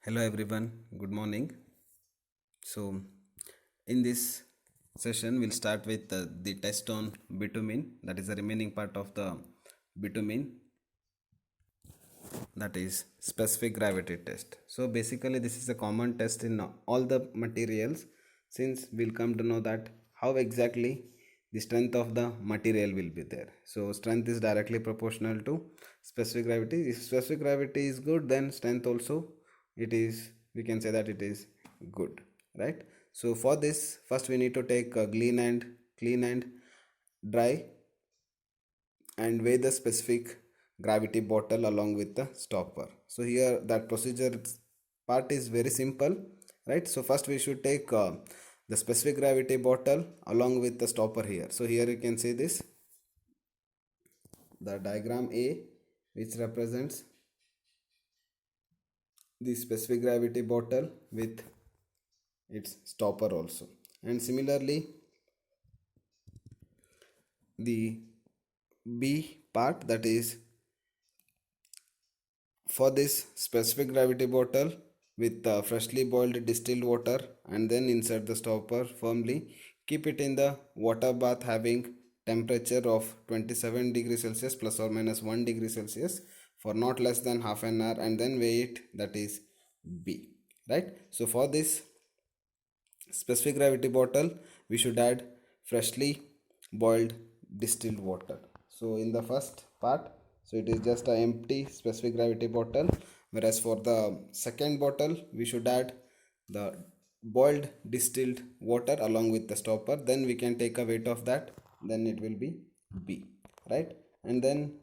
Hello everyone, good morning. So, in this session, we'll start with the test on bitumen, that is the remaining part of the bitumen, that is specific gravity test. So, basically, this is a common test in all the materials, since we'll come to know that how exactly the strength of the material will be there. So, strength is directly proportional to specific gravity. If specific gravity is good, then strength also it is, we can say that it is good, right? So for this, first we need to take a clean and dry and weigh the specific gravity bottle along with the stopper. So here that procedure part is very simple, right? So first we should take the specific gravity bottle along with the stopper here. So here you can see this, the diagram A, which represents the specific gravity bottle with its stopper also. And similarly, the B part, that is for this specific gravity bottle with freshly boiled distilled water, and then insert the stopper firmly. Keep it in the water bath having temperature of 27 degrees Celsius plus or minus 1 degree Celsius for not less than half an hour, and then weigh it, that is B, right? So for this specific gravity bottle, we should add freshly boiled distilled water. So in the first part, so it is just an empty specific gravity bottle, whereas for the second bottle we should add the boiled distilled water along with the stopper. Then we can take a weight of that, then it will be B, right? And then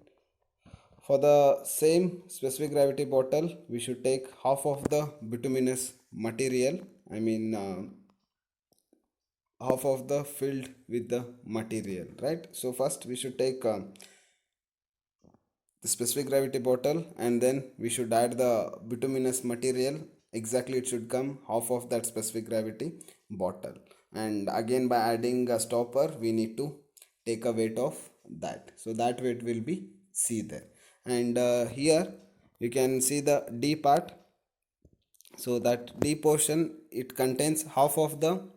for the same specific gravity bottle, we should take half of the bituminous material, I mean half of the filled with the material, right? So first we should take the specific gravity bottle, and then we should add the bituminous material. Exactly, it should come half of that specific gravity bottle, and again by adding a stopper we need to take a weight of that, so that weight will be C there. And here you can see the D part. So that D portion, it contains half of the,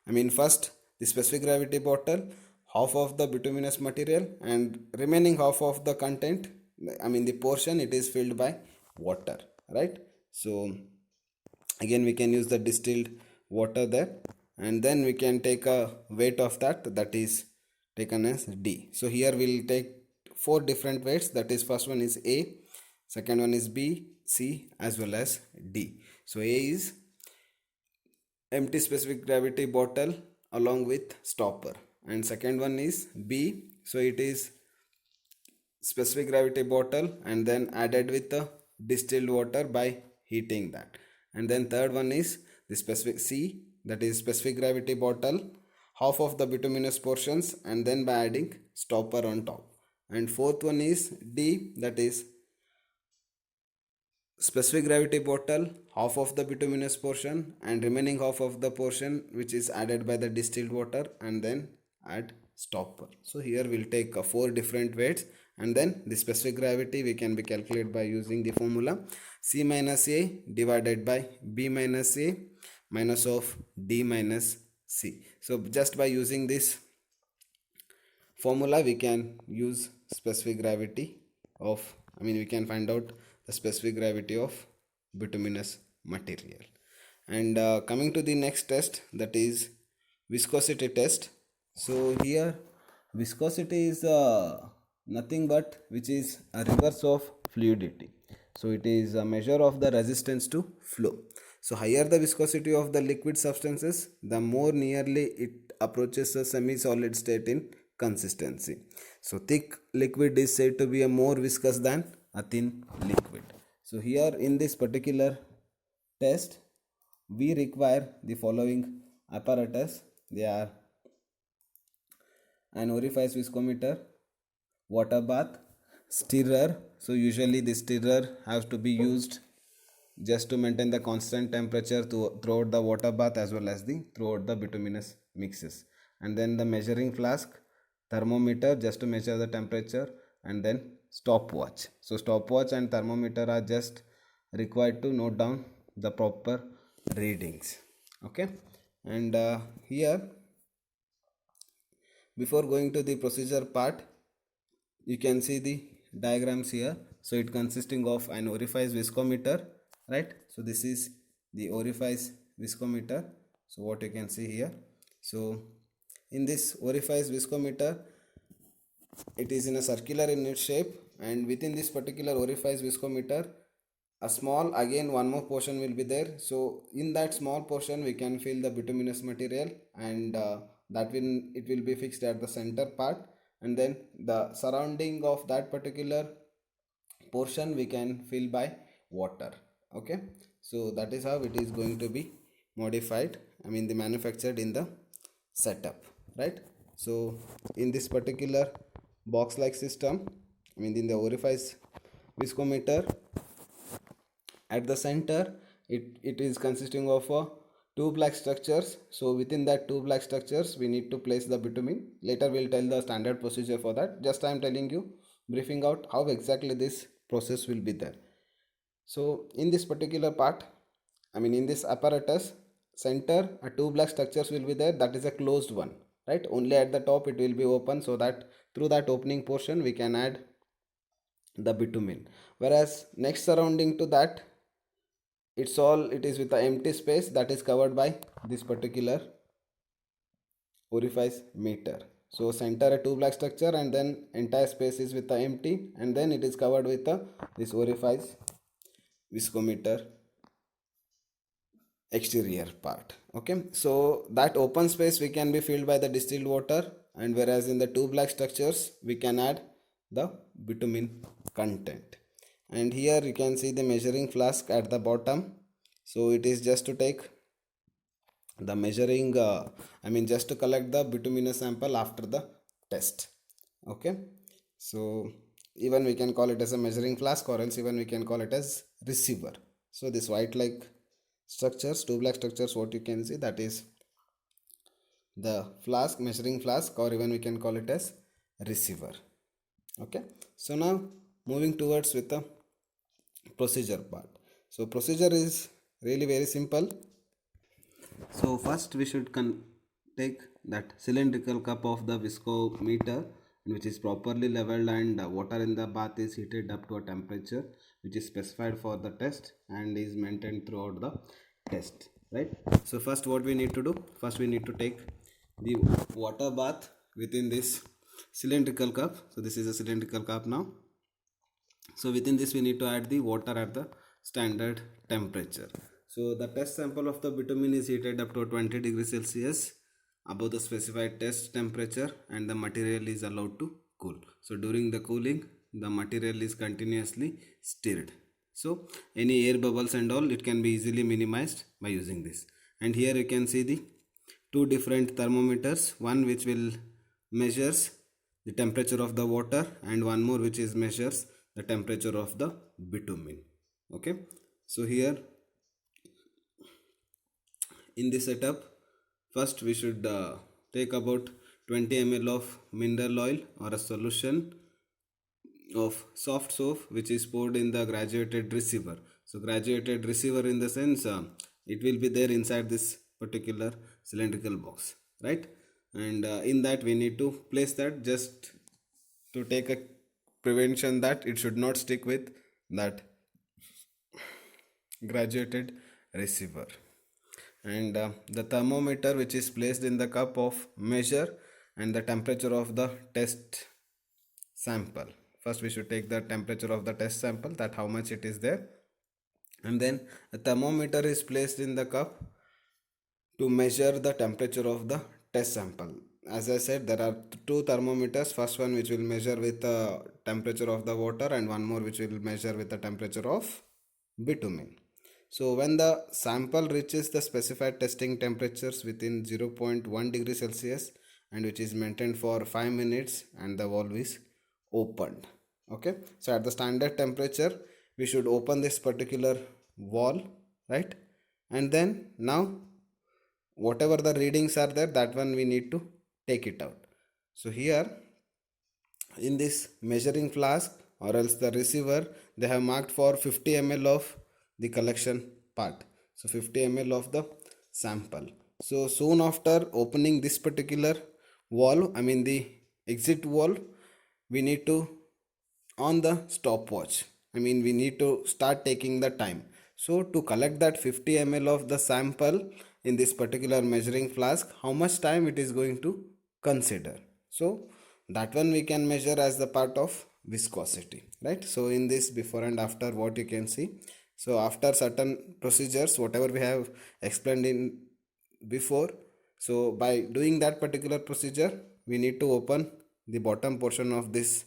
I mean first the specific gravity bottle, half of the bituminous material, and remaining half of the content, I mean the portion, it is filled by water, right? So again we can use the distilled water there, and then we can take a weight of that, that is taken as D. So here we'll take four different weights, that is first one is A, second one is B, C as well as D. So A is empty specific gravity bottle along with stopper, and second one is B, so it is specific gravity bottle and then added with the distilled water by heating that. And then third one is the specific C, that is specific gravity bottle, half of the bituminous portions, and then by adding stopper on top. And fourth one is D, that is specific gravity bottle, half of the bituminous portion, and remaining half of the portion which is added by the distilled water, and then add stopper. So here we'll take four different weights, and then the specific gravity we can be calculated by using the formula C minus A divided by B minus A minus of D minus C. So just by using this formula we can use specific gravity of, I mean we can find out the specific gravity of bituminous material. And coming to the next test, that is viscosity test. So here viscosity is nothing but which is a reverse of fluidity. So it is a measure of the resistance to flow. So higher the viscosity of the liquid substances, the more nearly it approaches a semi-solid state in consistency. So thick liquid is said to be a more viscous than a thin liquid. So here in this particular test, we require the following apparatus. They are an orifice viscometer, water bath, stirrer. So usually the stirrer has to be used just to maintain the constant temperature throughout the water bath as well as the throughout the bituminous mixes. And then the measuring flask, thermometer just to measure the temperature, and then stopwatch. So stopwatch and thermometer are just required to note down the proper readings. Okay, and here, before going to the procedure part, you can see the diagrams here. So it consisting of an orifice viscometer, right? So this is the orifice viscometer. So what you can see here, so in this orifice viscometer, it is in a circular in its shape, and within this particular orifice viscometer, a small, again one more portion will be there. So in that small portion we can fill the bituminous material, and that will, it will be fixed at the center part, and then the surrounding of that particular portion we can fill by water. Okay, so that is how it is going to be modified, I mean the manufactured in the setup, right? So in this particular box like system, I mean in the orifice viscometer, at the center, it is consisting of two black structures. So within that two black structures we need to place the bitumen. Later we'll tell the standard procedure for that. Just I am telling you, briefing out how exactly this process will be there. So in this particular part, I mean in this apparatus, center two black structures will be there. That is a closed one, right? Only at the top it will be open, so that through that opening portion we can add the bitumen. Whereas next surrounding to that, it is with the empty space that is covered by this particular orifice meter. So center a two black structure, and then entire space is with the empty, and then it is covered with this orifice viscometer exterior part. Okay, so that open space we can be filled by the distilled water, and whereas in the two black structures we can add the bitumen content. And here you can see the measuring flask at the bottom. So it is just to take the measuring, I mean just to collect the bituminous sample after the test. Okay, so even we can call it as a measuring flask, or else even we can call it as receiver. So this white like structures, two black structures, what you can see, that is the flask, measuring flask, or even we can call it as receiver. Okay, so now moving towards with the procedure part. So procedure is really very simple. So first we should take that cylindrical cup of the viscometer, which is properly leveled, and water in the bath is heated up to a temperature which is specified for the test and is maintained throughout the test, right? So first what we need to do, first we need to take the water bath within this cylindrical cup. So this is a cylindrical cup now. So within this we need to add the water at the standard temperature. So the test sample of the bitumen is heated up to 20 degrees Celsius above the specified test temperature, and the material is allowed to cool. So during the cooling, the material is continuously stirred. So any air bubbles and all, it can be easily minimized by using this. And here you can see the two different thermometers, one which will measures the temperature of the water, and one more which is measures the temperature of the bitumen. Okay, so here in this setup, first we should take about 20 ml of mineral oil or a solution of soft soap which is poured in the graduated receiver. So graduated receiver in the sense, it will be there inside this particular cylindrical box, right? And in that we need to place that, just to take a prevention that it should not stick with that graduated receiver. And the thermometer which is placed in the cup of measure and the temperature of the test sample. First we should take the temperature of the test sample, that how much it is there, and then a thermometer is placed in the cup to measure the temperature of the test sample. As I said, there are two thermometers, first one which will measure with the temperature of the water, and one more which will measure with the temperature of bitumen. So when the sample reaches the specified testing temperatures within 0.1 degree Celsius, and which is maintained for 5 minutes, and the valve is opened. Okay, so at the standard temperature we should open this particular valve, right? And then now whatever the readings are there, that one we need to take it out. So here in this measuring flask or else the receiver, they have marked for 50 ml of the collection part. So 50 ml of the sample. So soon after opening this particular valve, I mean the exit valve, we need to on the stopwatch. I mean we need to start taking the time. So to collect that 50 ml of the sample in this particular measuring flask, how much time it is going to consider. So that one we can measure as the part of viscosity, right? So in this before and after, what you can see, so after certain procedures whatever we have explained in before, so by doing that particular procedure we need to open the bottom portion of this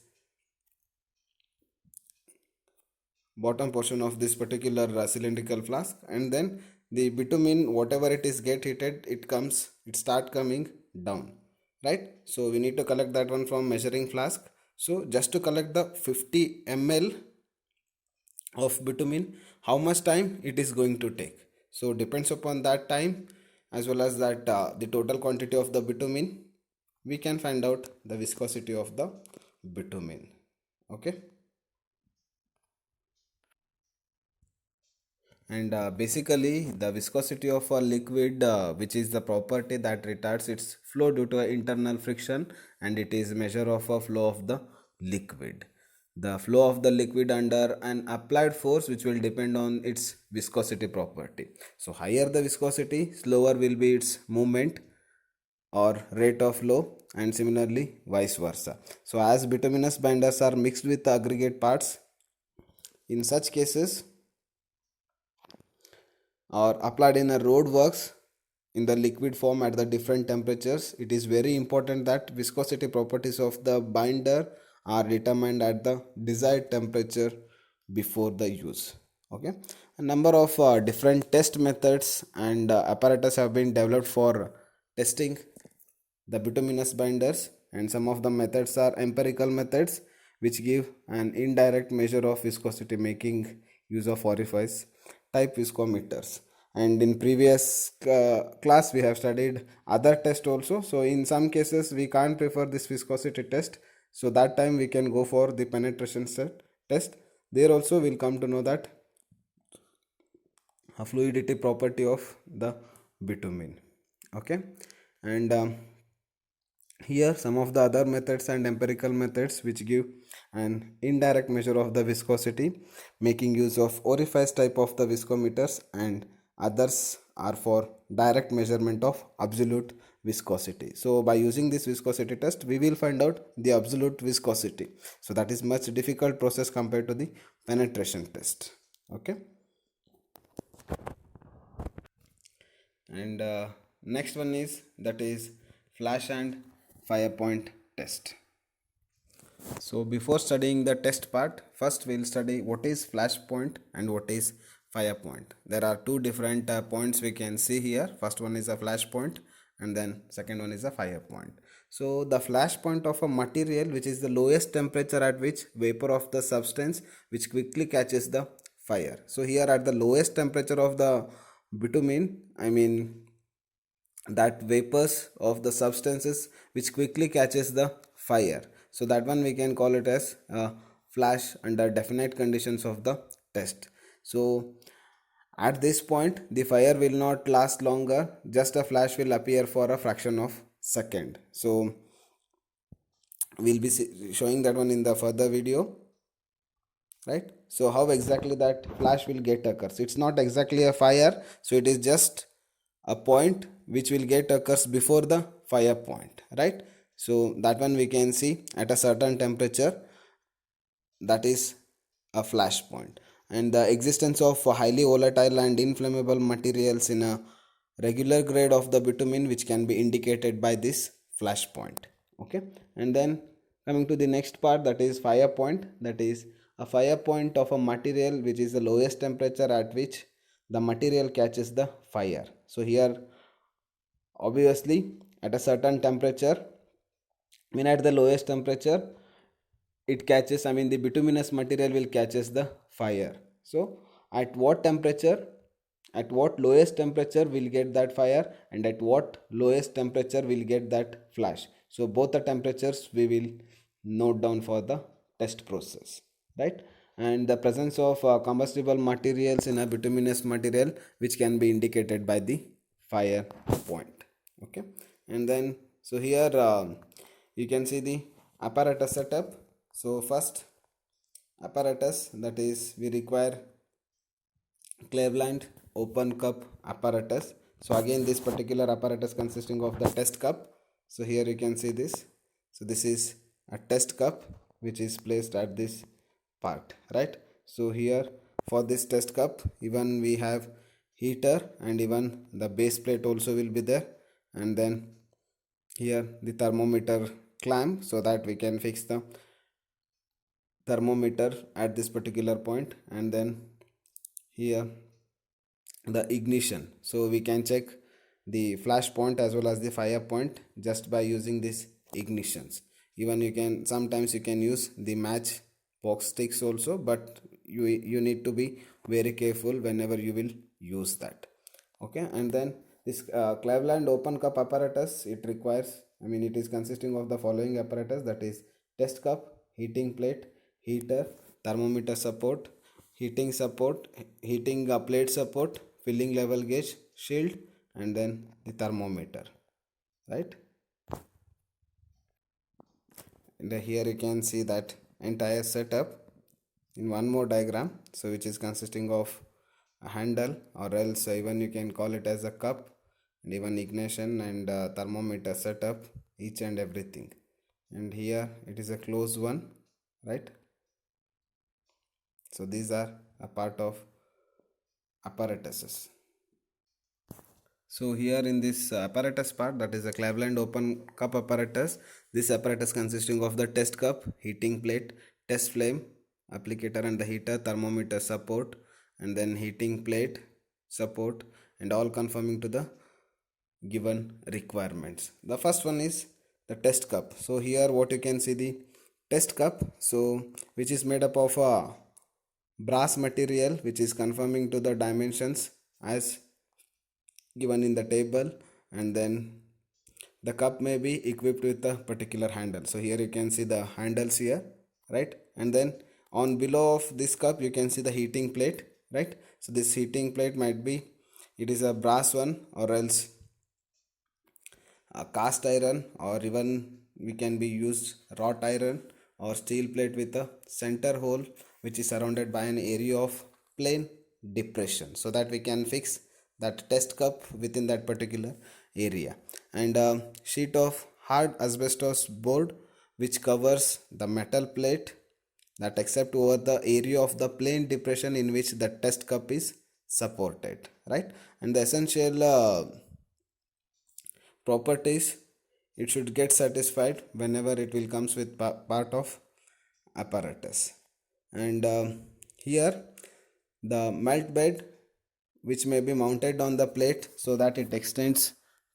particular cylindrical flask, and then the bitumen whatever it is get heated, it start coming down, right? So we need to collect that one from measuring flask. So just to collect the 50 ml of bitumen, how much time it is going to take, so depends upon that time as well as that the total quantity of the bitumen, we can find out the viscosity of the bitumen. Okay. And basically the viscosity of a liquid, which is the property that retards its flow due to internal friction, and it is measure of a flow of the liquid, the flow of the liquid under an applied force which will depend on its viscosity property. So higher the viscosity, slower will be its movement or rate of flow, and similarly vice versa. So as bituminous binders are mixed with aggregate parts, in such cases or applied in a road works in the liquid form at the different temperatures, it is very important that viscosity properties of the binder are determined at the desired temperature before the use. Okay, a number of different test methods and apparatus have been developed for testing the bituminous binders, and some of the methods are empirical methods which give an indirect measure of viscosity making use of orifice type viscometers, and in previous class we have studied other test also. So in some cases we can't prefer this viscosity test, so that time we can go for the penetration test. There also we'll come to know that a fluidity property of the bitumen. Okay, and here some of the other methods and empirical methods which give an indirect measure of the viscosity making use of orifice type of the viscometers, and others are for direct measurement of absolute viscosity. So by using this viscosity test we will find out the absolute viscosity. So that is much difficult process compared to the penetration test. Okay, and next one is that is flash and fire point test. So before studying the test part, first we'll study what is flash point and what is fire point. There are two different points we can see here. First one is a flash point and then second one is a fire point. So the flash point of a material which is the lowest temperature at which vapor of the substance which quickly catches the fire. So here at the lowest temperature of the bitumen, I mean that vapors of the substances which quickly catches the fire, so that one we can call it as a flash under definite conditions of the test. So at this point the fire will not last longer, just a flash will appear for a fraction of second. So we'll be showing that one in the further video, right? So how exactly that flash will get occurs, it's not exactly a fire, so it is just a point which will get occurs before the fire point, right? So that one we can see at a certain temperature, that is a flash point, and the existence of highly volatile and inflammable materials in a regular grade of the bitumen which can be indicated by this flash point. Okay, and then coming to the next part, that is fire point. That is a fire point of a material which is the lowest temperature at which the material catches the fire. So here obviously at a certain temperature, when at the lowest temperature it catches, I mean the bituminous material will catches the fire. So at what temperature, at what lowest temperature we'll get that fire, and at what lowest temperature we'll get that flash. So both the temperatures we will note down for the test process, right? and the presence of combustible materials in a bituminous material, which can be indicated by the fire point. Okay, and then so here you can see the apparatus setup. So first apparatus, that is we require Cleveland open cup apparatus. So again this particular apparatus consisting of the test cup. So here you can see this. So this is a test cup which is placed at this part, right? So here for this test cup, even we have heater and even the base plate also will be there, and then here the thermometer clamp so that we can fix the thermometer at this particular point, and then here the ignition, so we can check the flash point as well as the fire point just by using these ignitions. Even you can sometimes you can use the match box sticks also, but you need to be very careful whenever you will use that. Okay, and then this Cleveland open cup apparatus, it requires, I mean, it is consisting of the following apparatus, that is test cup, heating plate, heater, thermometer support, heating support, heating plate support, filling level gauge, shield, and then the thermometer, right? And here you can see that entire setup in one more diagram, so which is consisting of a handle, or else even you can call it as a cup, and even ignition and thermometer setup, each and everything. And here it is a closed one, right? So these are a part of apparatuses. So here in this apparatus part, that is a Cleveland open cup apparatus, this apparatus consisting of the test cup, heating plate, test flame, applicator and the heater, thermometer support, and then heating plate support, and all conforming to the given requirements. The first one is the test cup. So here what you can see, the test cup, so which is made up of a brass material which is conforming to the dimensions as given in the table, and then the cup may be equipped with a particular handle. So here you can see the handles here, right? And then on below of this cup you can see the heating plate, right? So this heating plate might be, it is a brass one, or else a cast iron, or even we can be used wrought iron or steel plate with a center hole which is surrounded by an area of plain depression, so that we can fix that test cup within that particular area. And a sheet of hard asbestos board which covers the metal plate that except over the area of the plain depression in which the test cup is supported, right? And the essential properties, it should get satisfied whenever it will comes with part of apparatus. And here the melt bed which may be mounted on the plate so that it extends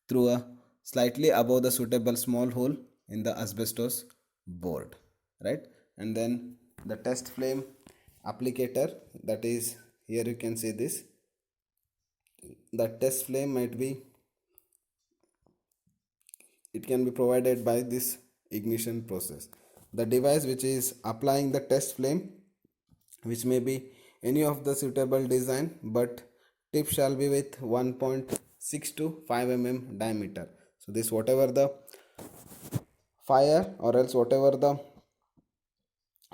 through a slightly above the suitable small hole in the asbestos board, right? And then the test flame applicator, that is here you can see this, the test flame might be, it can be provided by this ignition process. The device which is applying the test flame, which may be any of the suitable design, but tip shall be with 1.6 to 5 mm diameter. So this whatever the fire or else whatever the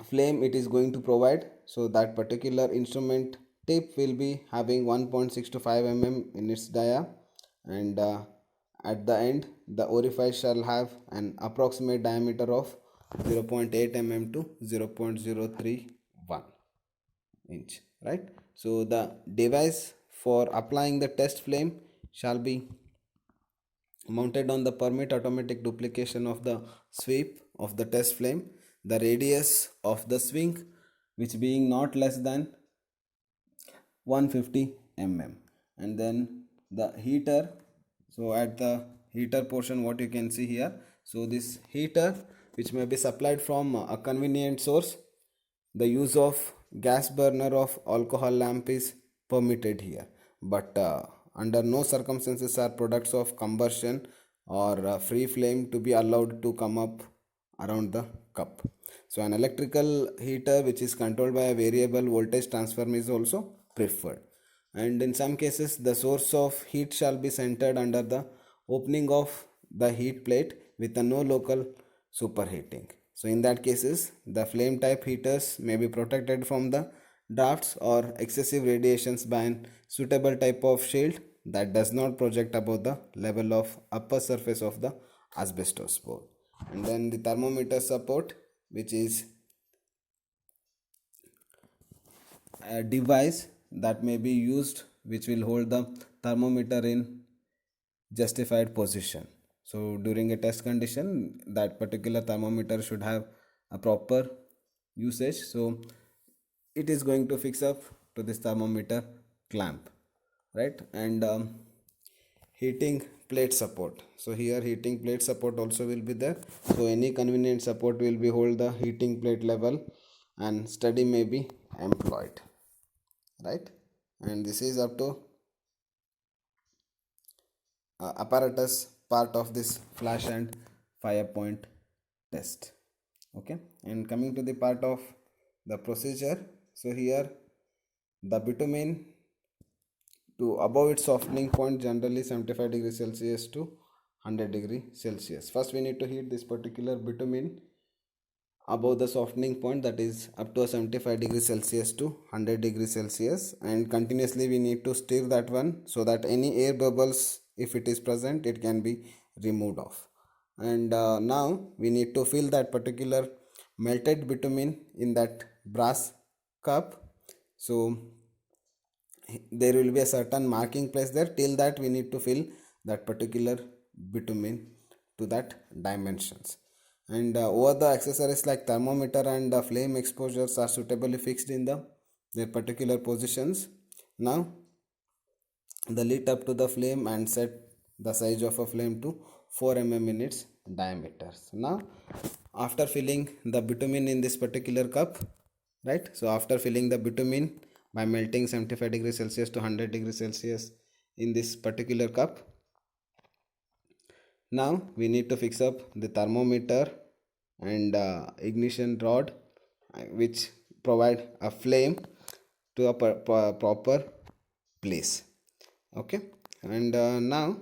flame it is going to provide, so that particular instrument tip will be having 1.6 to 5 mm in its dia, and at the end the orifice shall have an approximate diameter of 0.8 mm to 0.031 inch, right? So the device for applying the test flame shall be mounted on the permit automatic duplication of the sweep of the test flame, the radius of the swing which being not less than 150 mm, and then the heater. So at the heater portion what you can see here, so this heater which may be supplied from a convenient source, the use of gas burner of alcohol lamp is permitted here, but under no circumstances are products of combustion or free flame to be allowed to come up around the cup. So an electrical heater which is controlled by a variable voltage transformer is also preferred. And in some cases, the source of heat shall be centered under the opening of the heat plate with a no local superheating. So in that cases, the flame type heaters may be protected from the drafts or excessive radiations by an suitable type of shield that does not project above the level of upper surface of the asbestos board. And then the thermometer support, which is a device that may be used which will hold the thermometer in justified position. So during a test condition, that particular thermometer should have a proper usage. So it is going to fix up to this thermometer clamp, right? And heating plate support. So here heating plate support also will be there. So any convenient support will be hold the heating plate level and steady may be employed, right? And this is up to apparatus part of this flash and fire point test. Okay, and coming to the part of the procedure. So here the bitumen to above its softening point, generally 75 degrees Celsius to 100 degree Celsius. First we need to heat this particular bitumen above the softening point, that is up to 75 degrees Celsius to 100 degrees Celsius, and continuously we need to stir that one so that any air bubbles, if it is present, it can be removed off. And now we need to fill that particular melted bitumen in that brass cup. So there will be a certain marking place there. Till that we need to fill that particular bitumen to that dimensions. And over the accessories like thermometer and flame exposures are suitably fixed in their particular positions. Now the lit up to the flame and set the size of a flame to 4 mm in its diameter. So now after filling the bitumen in this particular cup, right? So after filling the bitumen by melting 75 degrees Celsius to 100 degrees Celsius in this particular cup, now we need to fix up the thermometer and ignition rod, which provide a flame to a proper place. Okay, and now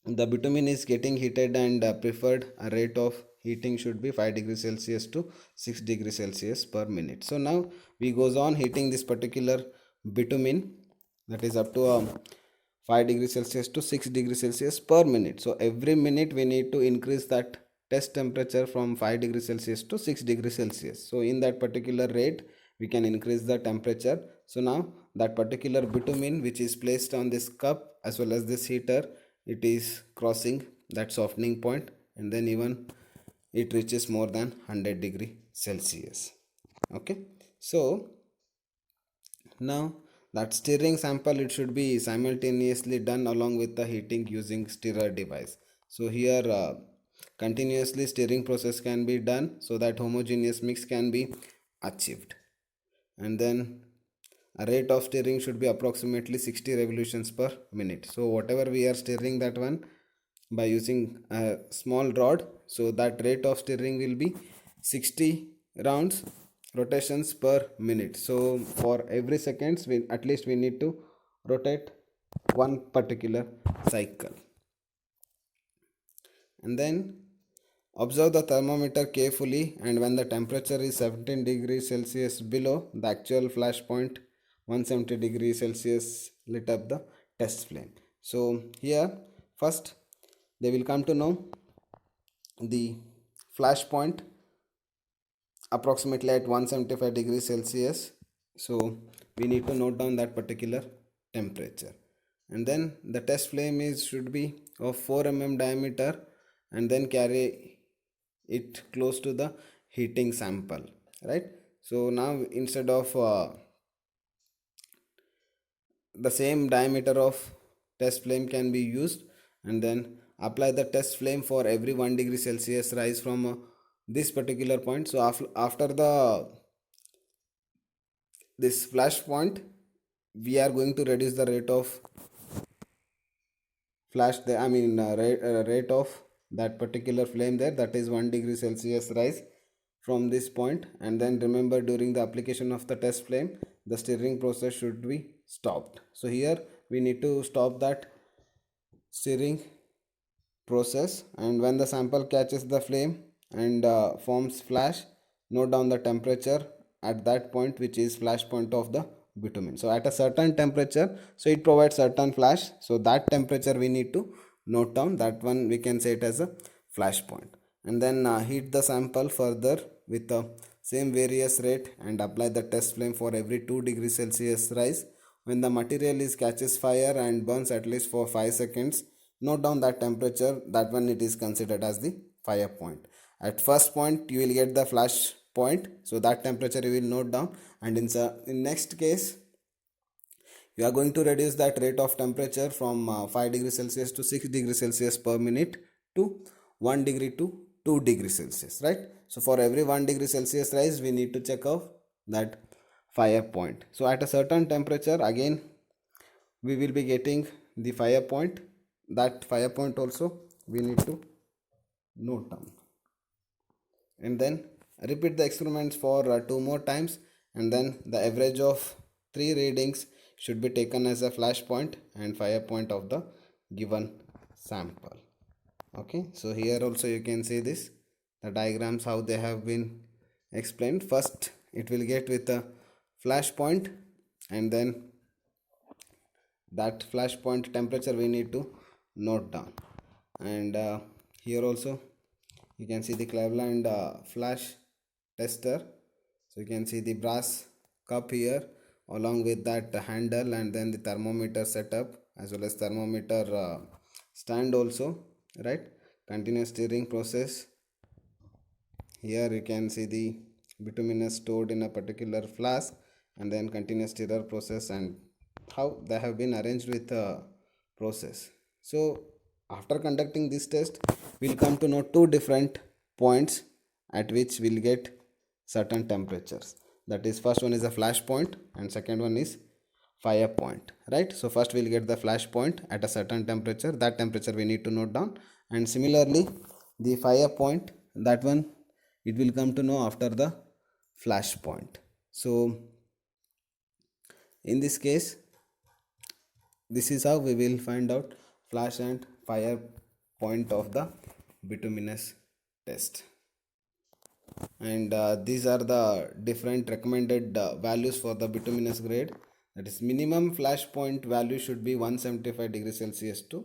the bitumen is getting heated, and preferred rate of heating should be 5 degrees Celsius to 6 degrees Celsius per minute. So now we goes on heating this particular bitumen, that is up to 5 degrees Celsius to 6 degrees Celsius per minute. So every minute we need to increase that test temperature from 5 degrees Celsius to 6 degrees Celsius. So in that particular rate we can increase the temperature. So now that particular bitumen which is placed on this cup as well as this heater, it is crossing that softening point, and then even it reaches more than 100 degree Celsius. Okay, so now that stirring sample, it should be simultaneously done along with the heating using stirrer device. So here continuously stirring process can be done so that homogeneous mix can be achieved. And then a rate of stirring should be approximately 60 revolutions per minute. So whatever we are stirring that one by using a small rod, so that rate of stirring will be 60 rounds rotations per minute. So for every seconds we at least we need to rotate one particular cycle. And then observe the thermometer carefully, and when the temperature is 17 degrees Celsius below the actual flash point, 170 degrees Celsius lit up the test flame. So here first they will come to know the flash point approximately at 175 degrees Celsius. So we need to note down that particular temperature. And then the test flame is should be of 4 mm diameter, and then carry it close to the heating sample, right? So now instead of the same diameter of test flame can be used, and then apply the test flame for every 1 degree Celsius rise from this particular point. So after the this flash point, we are going to reduce the rate of flash, rate of that particular flame there, that is 1 degree Celsius rise from this point. And then remember, during the application of the test flame, the stirring process should be stopped. So here we need to stop that stirring process, and when the sample catches the flame and forms flash, note down the temperature at that point, which is flash point of the bitumen. So at a certain temperature, so it provides certain flash, so that temperature we need to note down, that one we can say it as a flash point. And then heat the sample further with the same various rate and apply the test flame for every 2 degrees Celsius rise. When the material is catches fire and burns at least for 5 seconds, note down that temperature, that one it is considered as the fire point. At first point you will get the flash point, so that temperature you will note down. And in next case, you are going to reduce that rate of temperature from 5 degrees Celsius to 6 degrees Celsius per minute to 1 degree to 2 degrees Celsius, right? So for every 1 degree Celsius rise, we need to check off that fire point. So at a certain temperature, again we will be getting the fire point. That fire point also we need to note down, and then repeat the experiments for 2 more times, and then the average of 3 readings should be taken as a flash point and fire point of the given sample. Okay, so here also you can see this, the diagrams how they have been explained. First it will get with a flash point, and then that flash point temperature we need to note down. And here also you can see the Cleveland flash tester. So you can see the brass cup here along with that handle, and then the thermometer setup as well as thermometer stand also, right? Continuous stirring process. Here you can see the bituminous stored in a particular flask, and then continuous stirrer process, and how they have been arranged with a process. So after conducting this test, we'll come to know two different points at which we'll get certain temperatures. That is, first one is a flash point and second one is fire point, right? So first we'll get the flash point at a certain temperature, that temperature we need to note down. And similarly the fire point, that one it will come to know after the flash point. So in this case, this is how we will find out flash and fire point of the bituminous test. And these are the different recommended values for the bituminous grade. That is, minimum flash point value should be 175 degrees Celsius to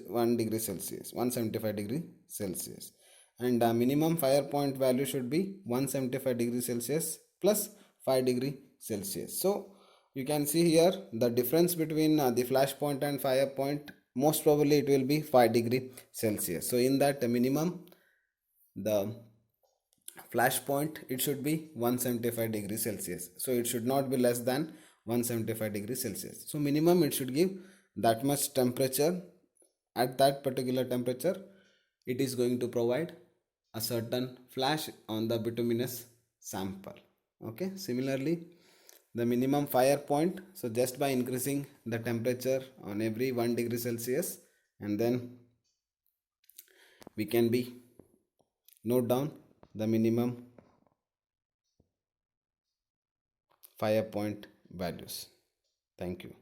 1 degree Celsius, 175 degree Celsius. And minimum fire point value should be 175 degrees Celsius plus 5 degree Celsius. So you can see here the difference between the flash point and fire point, most probably it will be 5 degree Celsius. So in that minimum, the flash point, it should be 175 degrees Celsius. So it should not be less than 175 degrees Celsius. So minimum it should give that much temperature. At that particular temperature, it is going to provide a certain flash on the bituminous sample. Okay, similarly the minimum fire point, so just by increasing the temperature on every 1 degree Celsius, and then we can be note down the minimum fire point values. Thank you.